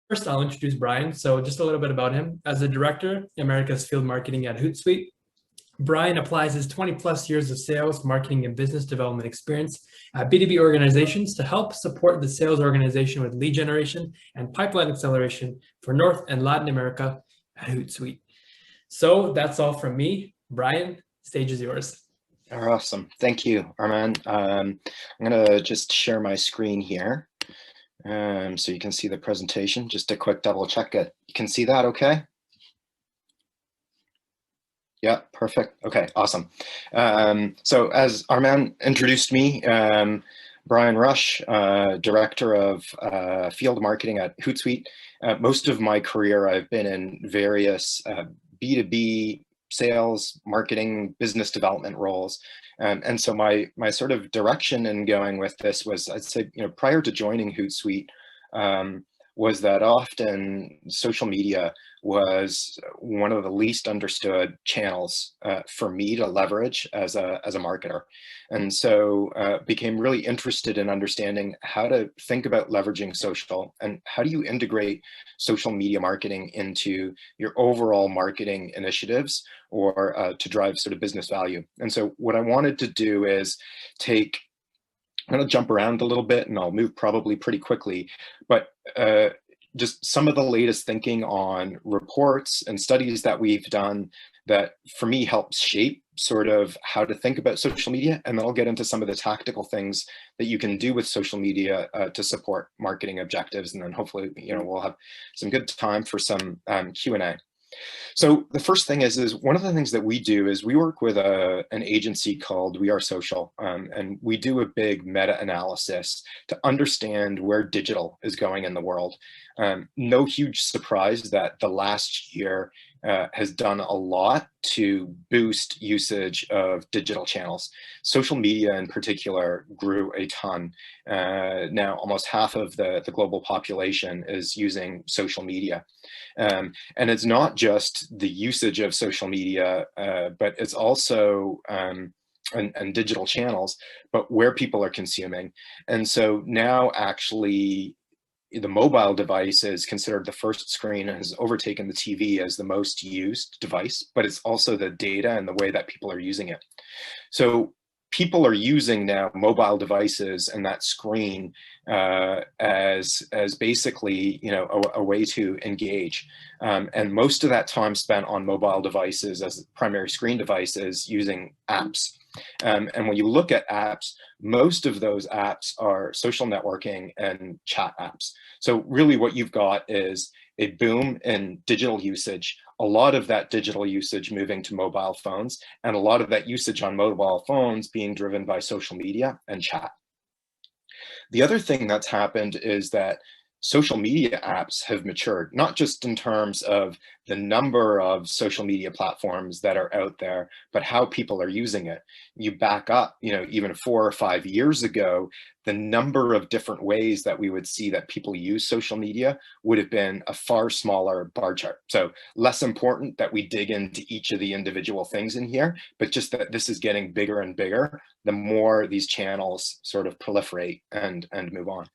First, I'll introduce Bryan. So just a little bit about him. As the director, America's field marketing at Hootsuite, Bryan applies his 20 plus years of sales, marketing, and business development experience at B2B organizations to help support the sales organization with lead generation and pipeline acceleration for North and Latin America at Hootsuite. So that's all from me. Bryan, stage is yours. Awesome. Thank you, Armand. I'm going to just share my screen here so you can see the presentation. Just a quick double check it. You can see that okay? Yeah, perfect. Okay, awesome. So as Armand introduced me, Bryan Rusche, Director of Field Marketing at Hootsuite. Most of my career, I've been in various B2B sales, marketing, business development roles. And so my sort of direction in going with this was, I'd say, prior to joining Hootsuite, was that often social media was one of the least understood channels for me to leverage as a marketer. And so became really interested in understanding how to think about leveraging social and how do you integrate social media marketing into your overall marketing initiatives or to drive sort of business value. And so what I wanted to do is I'm going to jump around a little bit and I'll move probably pretty quickly, but just some of the latest thinking on reports and studies that we've done that for me helps shape sort of how to think about social media. And then I'll get into some of the tactical things that you can do with social media to support marketing objectives. And then hopefully, we'll have some good time for some Q&A. So the first thing is one of the things that we do is we work with an agency called We Are Social, and we do a big meta-analysis to understand where digital is going in the world. No huge surprise that the last year has done a lot to boost usage of digital channels. Social media in particular grew a ton. Now almost half of the global population is using social media. And it's not just the usage of social media, but it's also and digital channels, but where people are consuming. And so now actually the mobile device is considered the first screen and has overtaken the TV as the most used device, but it's also the data and the way that people are using it. So people are using now mobile devices and that screen as basically a way to engage, and most of that time spent on mobile devices as primary screen devices using apps. And when you look at apps, most of those apps are social networking and chat apps. So really what you've got is a boom in digital usage, a lot of that digital usage moving to mobile phones, and a lot of that usage on mobile phones being driven by social media and chat. The other thing that's happened is that social media apps have matured, not just in terms of the number of social media platforms that are out there, but how people are using it. You back up, even 4 or 5 years ago, the number of different ways that we would see that people use social media would have been a far smaller bar chart. So less important that we dig into each of the individual things in here, but just that this is getting bigger and bigger the more these channels sort of proliferate and move on.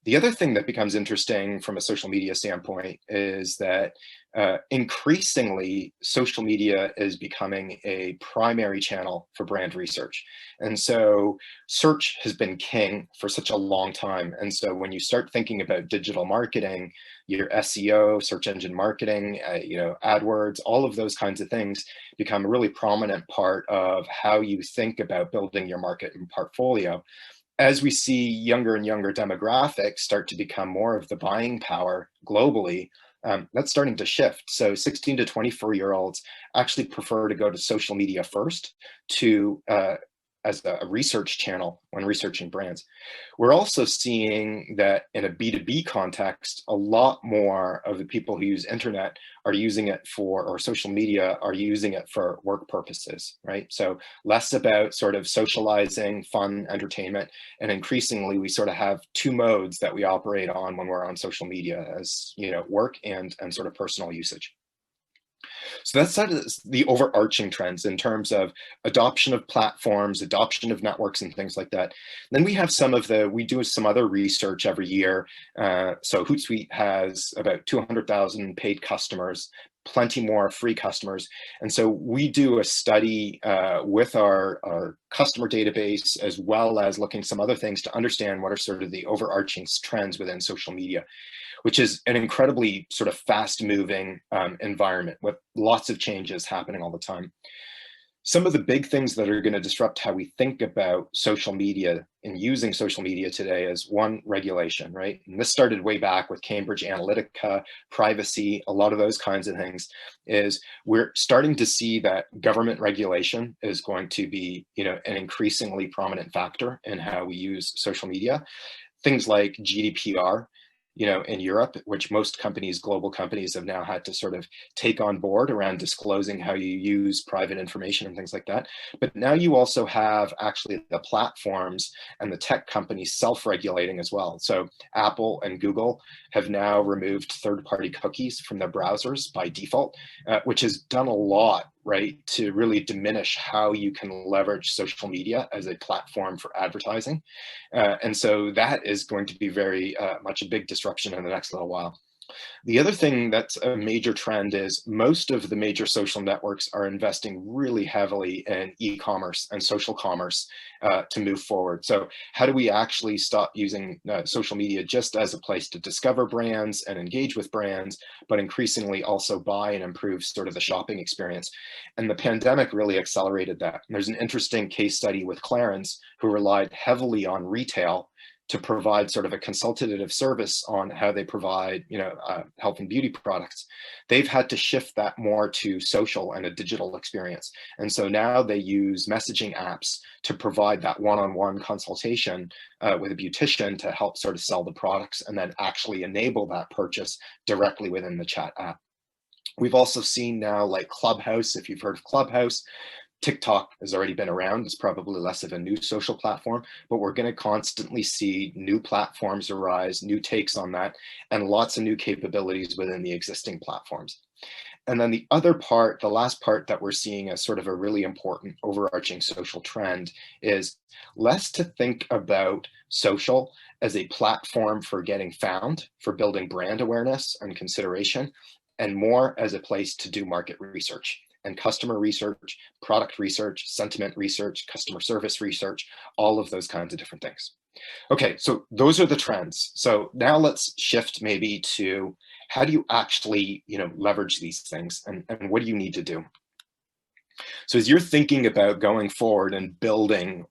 The other thing that becomes interesting from a social media standpoint is that increasingly social media is becoming a primary channel for brand research. And so search has been king for such a long time. And so when you start thinking about digital marketing, your SEO, search engine marketing, AdWords, all of those kinds of things become a really prominent part of how you think about building your market and portfolio. As we see younger and younger demographics start to become more of the buying power globally, that's starting to shift. So 16 to 24-year-olds actually prefer to go to social media first as a research channel when researching brands. We're also seeing that in a B2B context, a lot more of the people who use internet are using it or social media are using it for work purposes, right? So less about sort of socializing, fun, entertainment, and increasingly we sort of have two modes that we operate on when we're on social media as, work and sort of personal usage. So that's sort of the overarching trends in terms of adoption of platforms, adoption of networks and things like that. Then we have we do some other research every year. So Hootsuite has about 200,000 paid customers, plenty more free customers. And so we do a study with our customer database, as well as looking some other things to understand what are sort of the overarching trends within social media, which is an incredibly sort of fast moving environment with lots of changes happening all the time. Some of the big things that are going to disrupt how we think about social media and using social media today is one, regulation, right? And this started way back with Cambridge Analytica, privacy, a lot of those kinds of things. Is we're starting to see that government regulation is going to be, an increasingly prominent factor in how we use social media. Things like GDPR, in Europe, which most companies, global companies, have now had to sort of take on board around disclosing how you use private information and things like that. But now you also have actually the platforms and the tech companies self-regulating as well. So Apple and Google have now removed third-party cookies from their browsers by default, which has done a lot, right, to really diminish how you can leverage social media as a platform for advertising. And so that is going to be very much a big disruption in the next little while. The other thing that's a major trend is most of the major social networks are investing really heavily in e-commerce and social commerce to move forward. So how do we actually stop using social media just as a place to discover brands and engage with brands, but increasingly also buy and improve sort of the shopping experience? And the pandemic really accelerated that. And there's an interesting case study with Clarins, who relied heavily on retail to provide sort of a consultative service on how they provide, health and beauty products. They've had to shift that more to social and a digital experience. And so now they use messaging apps to provide that one-on-one consultation with a beautician to help sort of sell the products and then actually enable that purchase directly within the chat app. We've also seen now, like Clubhouse, if you've heard of Clubhouse. TikTok has already been around. It's probably less of a new social platform, but we're going to constantly see new platforms arise, new takes on that, and lots of new capabilities within the existing platforms. And then the other part, the last part that we're seeing as sort of a really important overarching social trend is less to think about social as a platform for getting found, for building brand awareness and consideration, and more as a place to do market research and customer research, product research, sentiment research, customer service research, all of those kinds of different things. Okay, so those are the trends. So now let's shift maybe to how do you actually, leverage these things, and what do you need to do? So as you're thinking about going forward and building,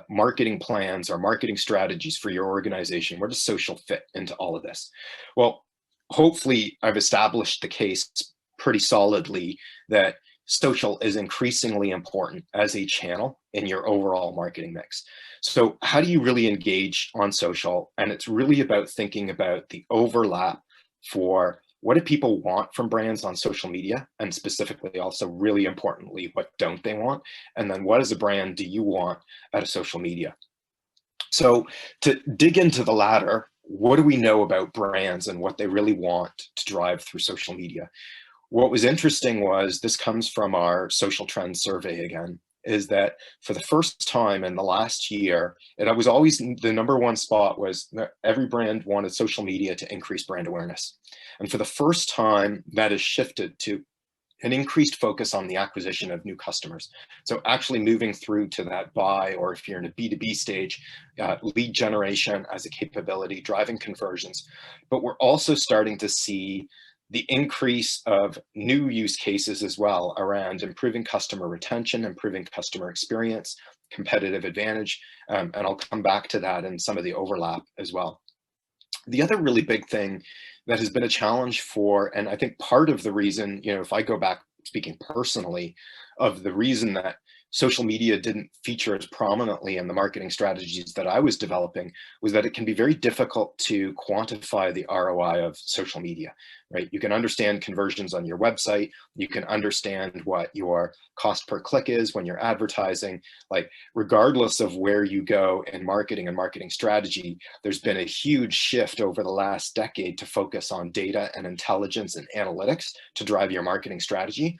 marketing plans or marketing strategies for your organization, where does social fit into all of this? Well, hopefully I've established the case pretty solidly that social is increasingly important as a channel in your overall marketing mix. So how do you really engage on social? And it's really about thinking about the overlap for what do people want from brands on social media, and specifically also really importantly, what don't they want? And then what as a brand do you want out of social media? So to dig into the latter, what do we know about brands and what they really want to drive through social media? What was interesting was, this comes from our social trends survey again, is that for the first time in the last year, and it was always the number one spot was that every brand wanted social media to increase brand awareness. And for the first time, that has shifted to an increased focus on the acquisition of new customers. So actually moving through to that buy, or if you're in a B2B stage, lead generation as a capability, driving conversions. But we're also starting to see the increase of new use cases as well around improving customer retention, improving customer experience, competitive advantage. And I'll come back to that in some of the overlap as well. The other really big thing that has been a challenge for, and I think part of the reason, if I go back speaking personally, of the reason that social media didn't feature as prominently in the marketing strategies that I was developing was that it can be very difficult to quantify the ROI of social media, right? You can understand conversions on your website. You can understand what your cost per click is when you're advertising. Like, regardless of where you go in marketing and marketing strategy, there's been a huge shift over the last decade to focus on data and intelligence and analytics to drive your marketing strategy.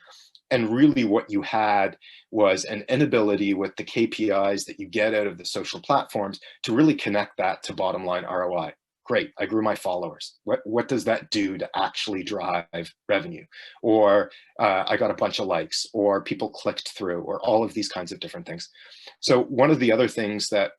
And really what you had was an inability with the KPIs that you get out of the social platforms to really connect that to bottom line ROI. Great, I grew my followers. What does that do to actually drive revenue? Or I got a bunch of likes, or people clicked through, or all of these kinds of different things. So one of the other things that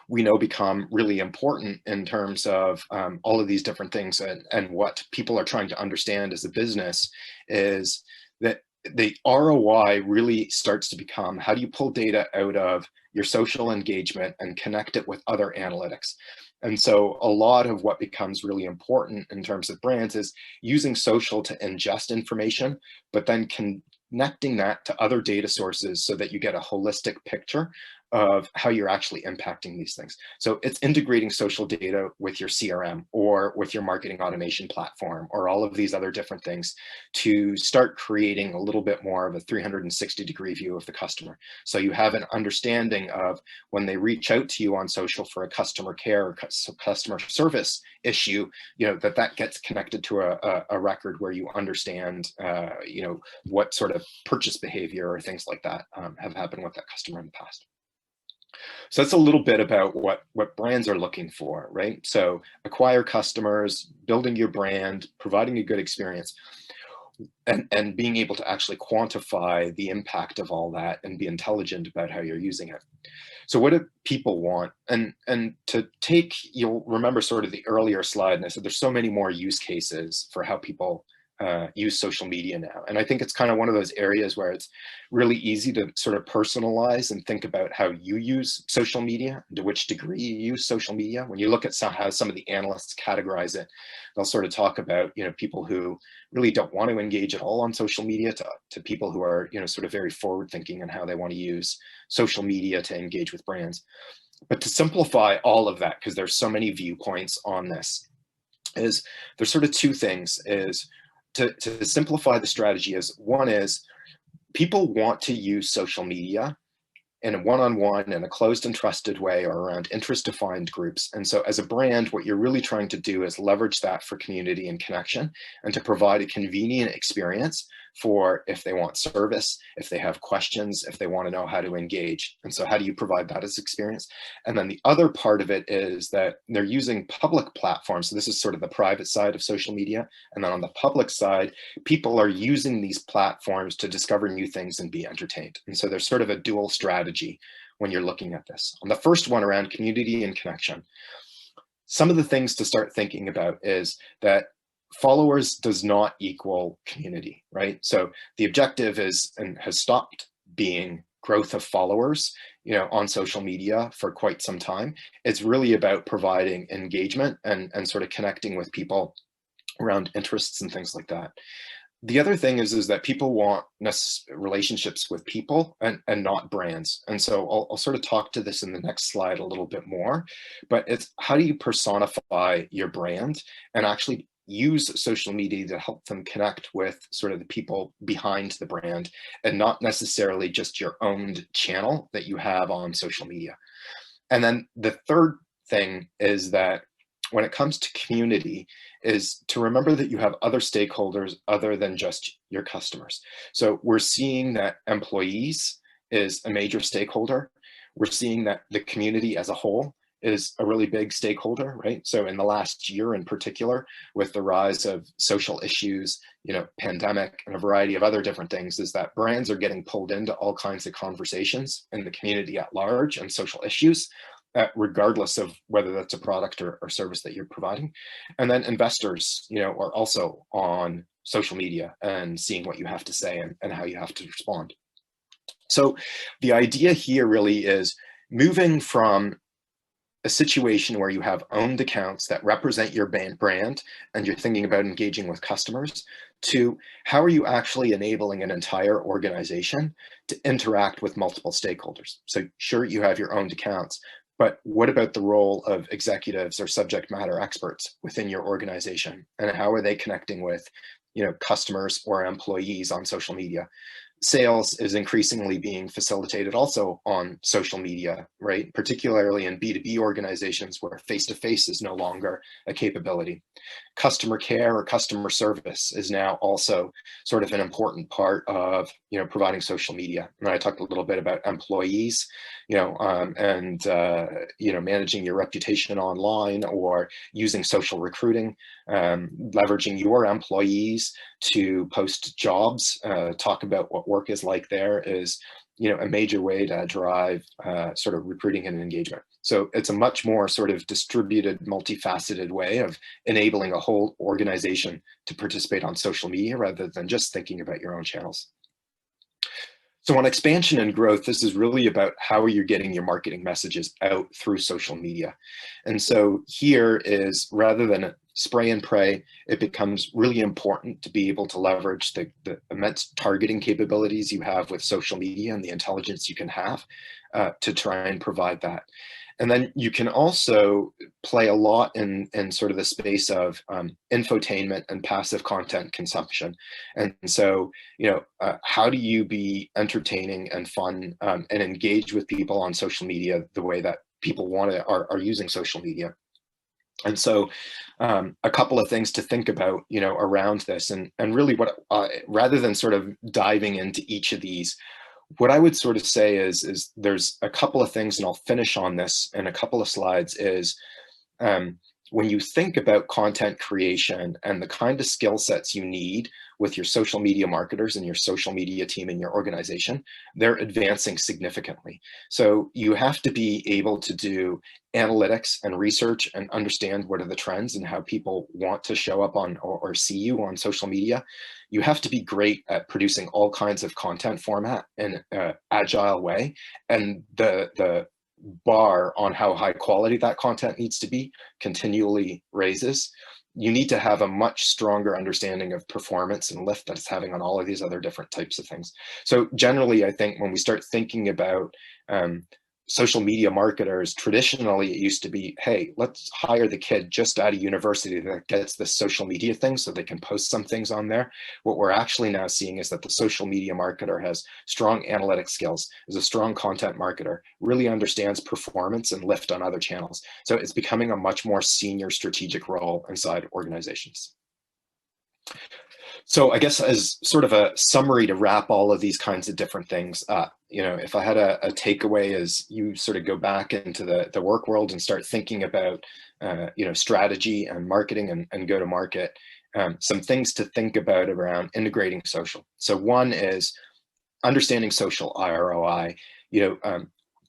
we know become really important in terms of all of these different things and what people are trying to understand as a business is that the ROI really starts to become, how do you pull data out of your social engagement and connect it with other analytics? And so a lot of what becomes really important in terms of brands is using social to ingest information, but then connecting that to other data sources so that you get a holistic picture of how you're actually impacting these things. So it's integrating social data with your CRM or with your marketing automation platform or all of these other different things to start creating a little bit more of a 360-degree view of the customer. So you have an understanding of when they reach out to you on social for a customer care or customer service issue, that gets connected to a record where you understand, what sort of purchase behavior or things like that have happened with that customer in the past. So that's a little bit about what brands are looking for, right? So acquire customers, building your brand, providing a good experience, and being able to actually quantify the impact of all that and be intelligent about how you're using it. So what do people want? And to take, you'll remember sort of the earlier slide, and I said there's so many more use cases for how people use social media now. And I think it's kind of one of those areas where it's really easy to sort of personalize and think about how you use social media, to which degree you use social media. When you look at how some of the analysts categorize it, they'll sort of talk about, people who really don't want to engage at all on social media to people who are, sort of very forward thinking in how they want to use social media to engage with brands. But to simplify all of that, because there's so many viewpoints on this, is there's sort of two things. Is to simplify the strategy is, one is people want to use social media in a one-on-one and a closed and trusted way or around interest-defined groups. And so as a brand, what you're really trying to do is leverage that for community and connection and to provide a convenient experience for if they want service, if they have questions, if they want to know how to engage. And so how do you provide that as experience? And then the other part of it is that they're using public platforms. So this is sort of the private side of social media. And then on the public side, people are using these platforms to discover new things and be entertained. And so there's sort of a dual strategy when you're looking at this. On the first one around community and connection, some of the things to start thinking about is that followers does not equal community, right? So the objective is, and has stopped being, growth of followers, on social media for quite some time. It's really about providing engagement and sort of connecting with people around interests and things like that. The other thing is that people want relationships with people and not brands. And so I'll sort of talk to this in the next slide a little bit more, but it's how do you personify your brand and actually use social media to help them connect with sort of the people behind the brand and not necessarily just your own channel that you have on social media. And then the third thing is that when it comes to community is to remember that you have other stakeholders other than just your customers. So we're seeing that employees is a major stakeholder. We're seeing that the community as a whole is a really big stakeholder, right? So in the last year in particular, with the rise of social issues, pandemic and a variety of other different things, is that brands are getting pulled into all kinds of conversations in the community at large and social issues, regardless of whether that's a product or service that you're providing. And then investors, are also on social media and seeing what you have to say and how you have to respond. So the idea here really is moving from a situation where you have owned accounts that represent your brand and you're thinking about engaging with customers, Two, how are you actually enabling an entire organization to interact with multiple stakeholders? So sure, you have your owned accounts, but what about the role of executives or subject matter experts within your organization? And how are they connecting with, customers or employees on social media? Sales is increasingly being facilitated also on social media, right? Particularly in B2B organizations where face-to-face is no longer a capability. Customer care or customer service is now also sort of an important part of, providing social media. And I talked a little bit about employees, managing your reputation online or using social recruiting, leveraging your employees to post jobs, talk about what work is like there is, a major way to drive sort of recruiting and engagement. So it's a much more sort of distributed, multifaceted way of enabling a whole organization to participate on social media rather than just thinking about your own channels. So on expansion and growth, this is really about how you're getting your marketing messages out through social media. And so here is, rather than spray and pray, it becomes really important to be able to leverage the immense targeting capabilities you have with social media and the intelligence you can have to try and provide that. And then you can also play a lot in sort of the space of infotainment and passive content consumption. And so, how do you be entertaining and fun and engage with people on social media the way that people are using social media? And so a couple of things to think about, around this, and really what, rather than sort of diving into each of these, what I would sort of say is there's a couple of things, and I'll finish on this in a couple of slides, is when you think about content creation and the kind of skill sets you need with your social media marketers and your social media team in your organization, they're advancing significantly. So you have to be able to do analytics and research and understand what are the trends and how people want to show up on or see you on social media. You have to be great at producing all kinds of content format in an agile way. And the bar on how high quality that content needs to be continually raises. You need to have a much stronger understanding of performance and lift that it's having on all of these other different types of things. So generally, I think when we start thinking about social media marketers, traditionally it used to be, hey, let's hire the kid just out of university that gets this social media thing so they can post some things on there. What we're actually now seeing is that the social media marketer has strong analytic skills, is a strong content marketer, really understands performance and lift on other channels. So it's becoming a much more senior strategic role inside organizations. So I guess as sort of a summary to wrap all of these kinds of different things up, if I had a takeaway as you sort of go back into the work world and start thinking about, strategy and marketing and go to market, some things to think about around integrating social. So one is understanding social ROI,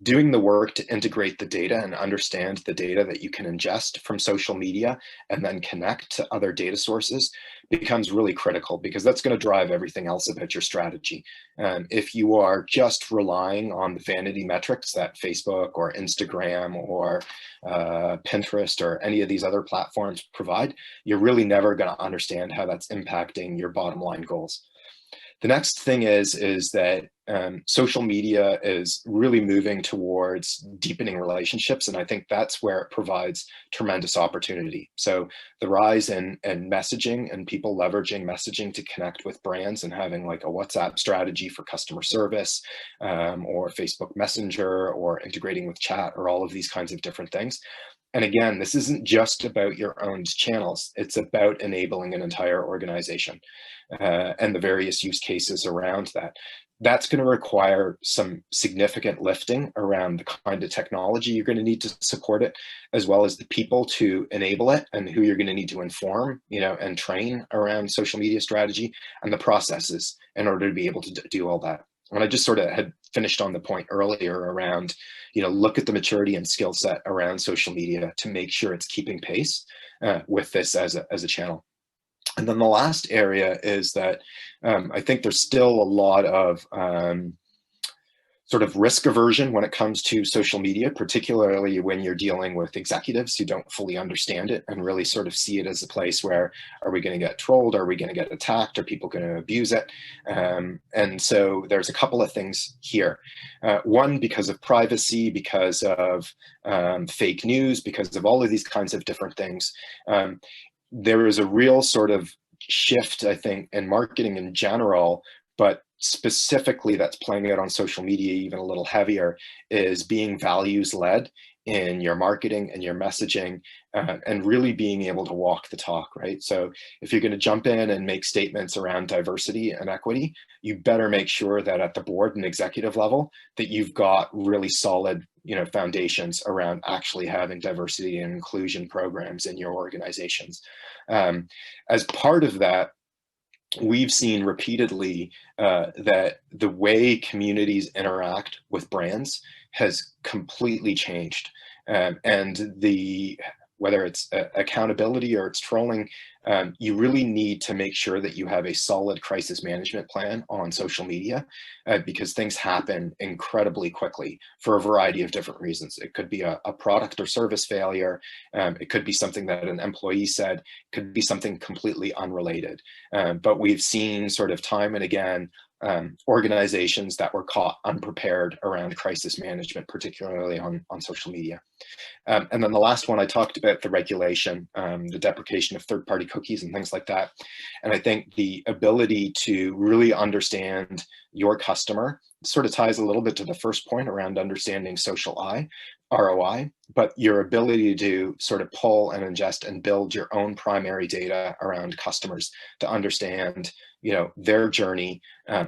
doing the work to integrate the data and understand the data that you can ingest from social media and then connect to other data sources becomes really critical, because that's going to drive everything else about your strategy. If you are just relying on the vanity metrics that Facebook or Instagram or Pinterest or any of these other platforms provide, you're really never going to understand how that's impacting your bottom line goals. The next thing is that social media is really moving towards deepening relationships, and I think that's where it provides tremendous opportunity. So the rise in messaging and people leveraging messaging to connect with brands and having like a WhatsApp strategy for customer service, or Facebook Messenger, or integrating with chat, or all of these kinds of different things. And again, this isn't just about your own channels, it's about enabling an entire organization and the various use cases around that. That's going to require some significant lifting around the kind of technology you're going to need to support it, as well as the people to enable it and who you're going to need to inform, and train around social media strategy, and the processes in order to be able to do all that. And I just sort of had finished on the point earlier around, look at the maturity and skill set around social media to make sure it's keeping pace with this as a channel. And then the last area is that I think there's still a lot of sort of risk aversion when it comes to social media, particularly when you're dealing with executives who don't fully understand it and really sort of see it as a place where, are we going to get trolled? Are we going to get attacked? Are people going to abuse it? And so there's a couple of things here. One, because of privacy, because of fake news, because of all of these kinds of different things. There is a real sort of shift, I think, in marketing in general, but specifically that's playing out on social media even a little heavier, is being values led in your marketing and your messaging, and really being able to walk the talk, right? So if you're going to jump in and make statements around diversity and equity, you better make sure that at the board and executive level that you've got really solid, foundations around actually having diversity and inclusion programs in your organizations. As part of that, we've seen repeatedly that the way communities interact with brands has completely changed. And whether it's accountability or it's trolling, you really need to make sure that you have a solid crisis management plan on social media, because things happen incredibly quickly for a variety of different reasons. It could be a product or service failure. It could be something that an employee said, it could be something completely unrelated. But we've seen sort of time and again, organizations that were caught unprepared around crisis management, particularly on social media. And then the last one, I talked about the regulation, the deprecation of third-party cookies and things like that. And I think the ability to really understand your customer sort of ties a little bit to the first point around understanding social ROI, but your ability to sort of pull and ingest and build your own primary data around customers to understand, their journey,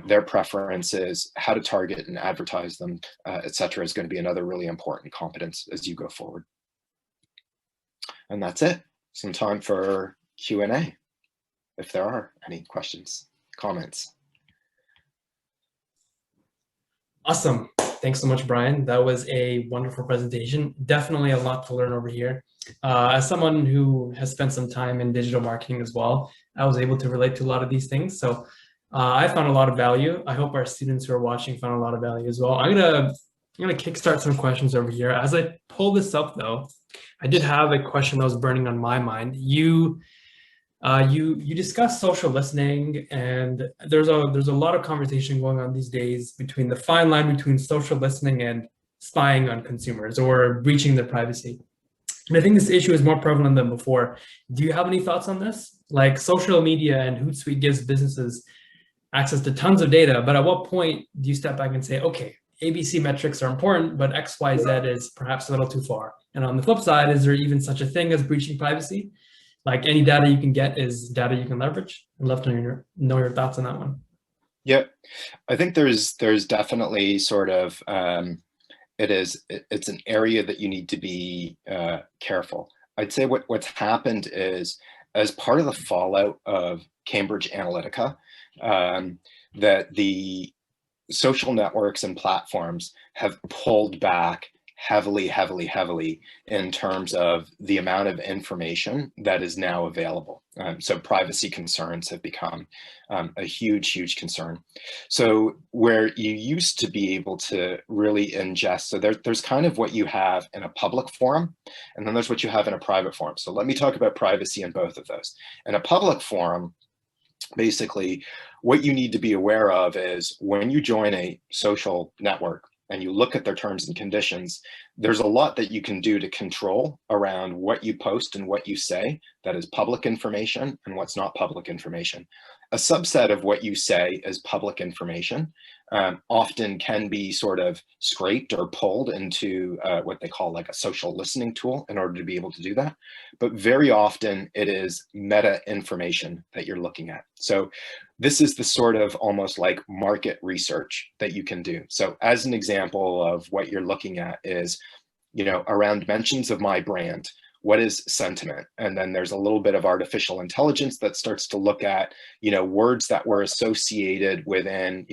their preferences, how to target and advertise them, et cetera, is going to be another really important competence as you go forward. And that's it. Some time for Q&A, if there are any questions, comments. Awesome. Thanks so much, Bryan. That was a wonderful presentation. Definitely a lot to learn over here. As someone who has spent some time in digital marketing as well, I was able to relate to a lot of these things. So I found a lot of value. I hope our students who are watching found a lot of value as well. I'm gonna kickstart some questions over here. As I pull this up though, I did have a question that was burning on my mind. You discussed social listening, and there's a lot of conversation going on these days between the fine line between social listening and spying on consumers or breaching their privacy. And I think this issue is more prevalent than before. Do you have any thoughts on this? Like, social media and Hootsuite gives businesses access to tons of data, but at what point do you step back and say, okay, ABC metrics are important, but XYZ is perhaps a little too far? And on the flip side, is there even such a thing as breaching privacy? Like, any data you can get is data you can leverage. I'd love to know your thoughts on that one. Yeah, I think there's definitely sort of, it's an area that you need to be careful. I'd say what's happened is, as part of the fallout of Cambridge Analytica, that the social networks and platforms have pulled back heavily in terms of the amount of information that is now available. So privacy concerns have become a huge concern. So where you used to be able to really ingest, so there's kind of what you have in a public forum, and then there's what you have in a private forum. So let me talk about privacy in both of those. In a public forum, basically, what you need to be aware of is when you join a social network and you look at their terms and conditions, there's a lot that you can do to control around what you post and what you say that is public information and what's not public information. A subset of what you say is public information often can be sort of scraped or pulled into what they call like a social listening tool in order to be able to do that. But very often it is meta information that you're looking at. So this is the sort of almost like market research that you can do. So as an example of what you're looking at is, around mentions of my brand, what is sentiment? And then there's a little bit of artificial intelligence that starts to look at, words that were associated within,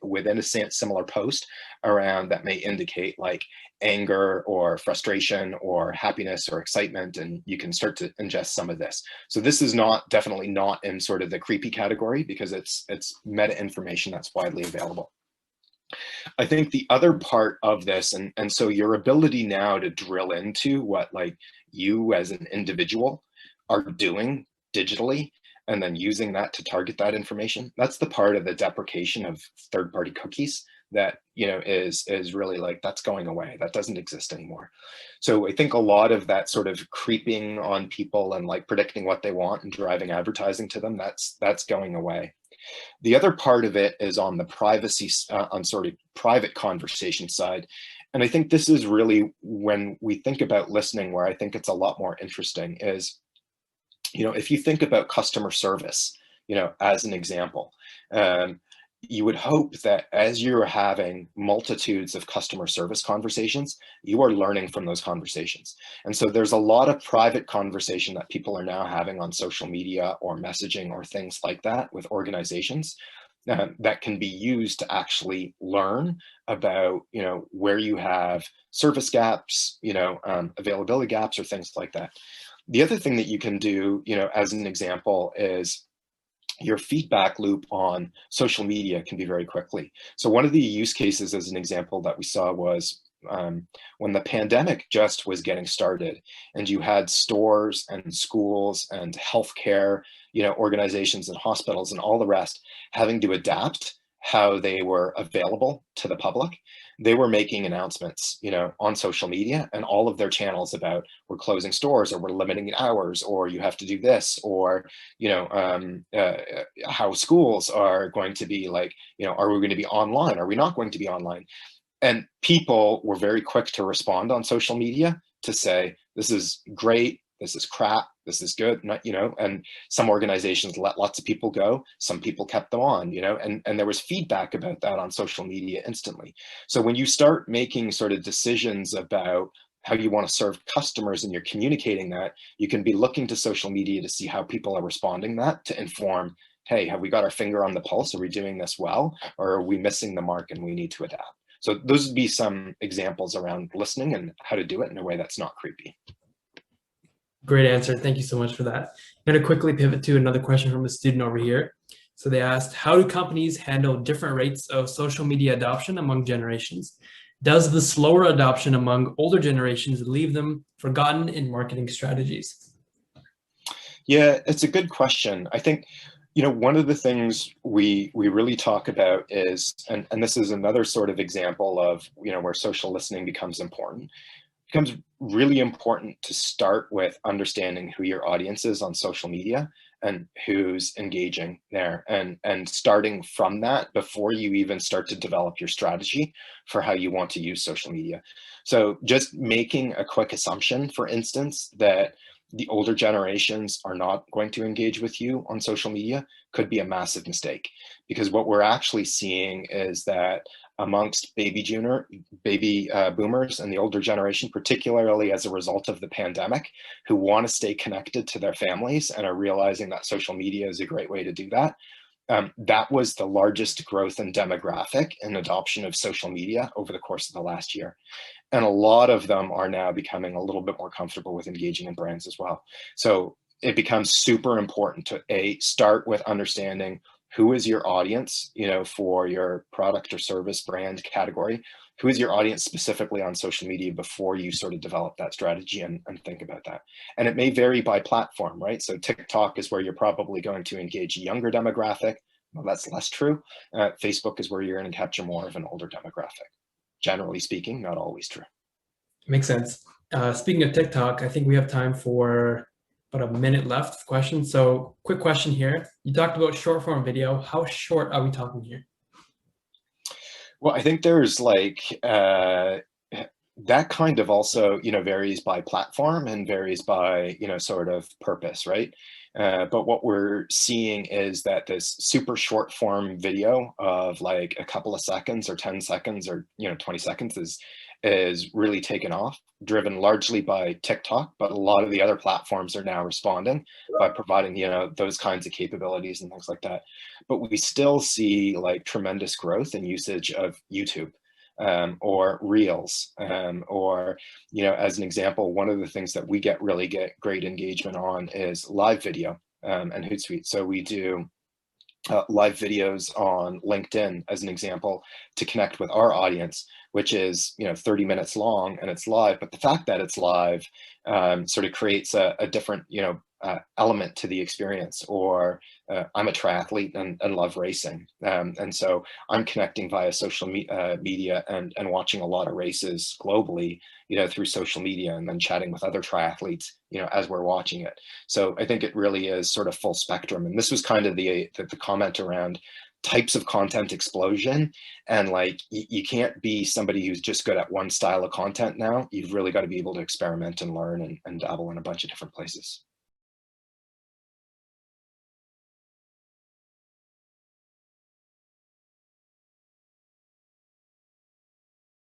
within a similar post around that may indicate like anger or frustration or happiness or excitement. And you can start to ingest some of this. So this is definitely not in sort of the creepy category, because it's meta information that's widely available. I think the other part of this, and so your ability now to drill into what like you as an individual are doing digitally, and then using that to target that information, that's the part of the deprecation of third-party cookies that, you know, is really like, that's going away. That doesn't exist anymore. So I think a lot of that sort of creeping on people and like predicting what they want and driving advertising to them, that's going away. The other part of it is on the privacy, on sort of private conversation side. And I think this is really when we think about listening, where I think it's a lot more interesting is, you know, if you think about customer service, you know, as an example, you would hope that as you're having multitudes of customer service conversations, you are learning from those conversations. And so there's a lot of private conversation that people are now having on social media or messaging or things like that with organizations that can be used to actually learn about, you know, where you have service gaps, you know, availability gaps or things like that. The other thing that you can do, you know, as an example is your feedback loop on social media can be very quickly. So one of the use cases as an example that we saw was when the pandemic just was getting started and you had stores and schools and healthcare, you know, organizations and hospitals and all the rest having to adapt how they were available to the public. They were making announcements, you know, on social media and all of their channels about we're closing stores or we're limiting hours or you have to do this or, you know, how schools are going to be like, you know, are we going to be online? Are we not going to be online? And people were very quick to respond on social media to say, this is great, this is crap, this is good, not, you know, and some organizations let lots of people go, some people kept them on, you know, and there was feedback about that on social media instantly. So when you start making sort of decisions about how you want to serve customers and you're communicating that, you can be looking to social media to see how people are responding that to inform, hey, have we got our finger on the pulse? Are we doing this well? Or are we missing the mark and we need to adapt? So those would be some examples around listening and how to do it in a way that's not creepy. Great answer. Thank you so much for that. I'm going to quickly pivot to another question from a student over here. So they asked, how do companies handle different rates of social media adoption among generations? Does the slower adoption among older generations leave them forgotten in marketing strategies? Yeah, it's a good question. I think, you know, one of the things we really talk about is, and this is another sort of example of, you know, where social listening becomes important. It becomes really important to start with understanding who your audience is on social media and who's engaging there, and starting from that before you even start to develop your strategy for how you want to use social media. So just making a quick assumption, for instance, that the older generations are not going to engage with you on social media could be a massive mistake, because what we're actually seeing is that amongst baby boomers and the older generation, particularly as a result of the pandemic, who want to stay connected to their families and are realizing that social media is a great way to do that. That was the largest growth in demographic and adoption of social media over the course of the last year. And a lot of them are now becoming a little bit more comfortable with engaging in brands as well. So it becomes super important to start with understanding who is your audience, you know, for your product or service brand category. Who is your audience specifically on social media before you sort of develop that strategy and think about that. And it may vary by platform, right? So TikTok is where you're probably going to engage a younger demographic. Well, that's less true. Facebook is where you're going to capture more of an older demographic. Generally speaking, not always true. Makes sense. Speaking of TikTok, I think we have time for about a minute left of questions. So quick question here. You talked about short form video. How short are we talking here? Well, I think there's like, that kind of also, you know, varies by platform and varies by, you know, sort of purpose, right? But what we're seeing is that this super short form video of like a couple of seconds or 10 seconds or, you know, 20 seconds is really taken off, driven largely by TikTok, but a lot of the other platforms are now responding by providing, you know, those kinds of capabilities and things like that. But we still see like tremendous growth in usage of YouTube. Or Reels, or, you know, as an example, one of the things that we get great engagement on is live video and Hootsuite. So we do live videos on LinkedIn as an example to connect with our audience, which is 30 minutes long and it's live. But the fact that it's live sort of creates a different element to the experience. Or I'm a triathlete and love racing, and so I'm connecting via social media and watching a lot of races globally, through social media, and then chatting with other triathletes, as we're watching it. So I think it really is sort of full spectrum. And this was kind of the comment around types of content explosion. And like, you can't be somebody who's just good at one style of content now. You've really got to be able to experiment and learn and dabble in a bunch of different places.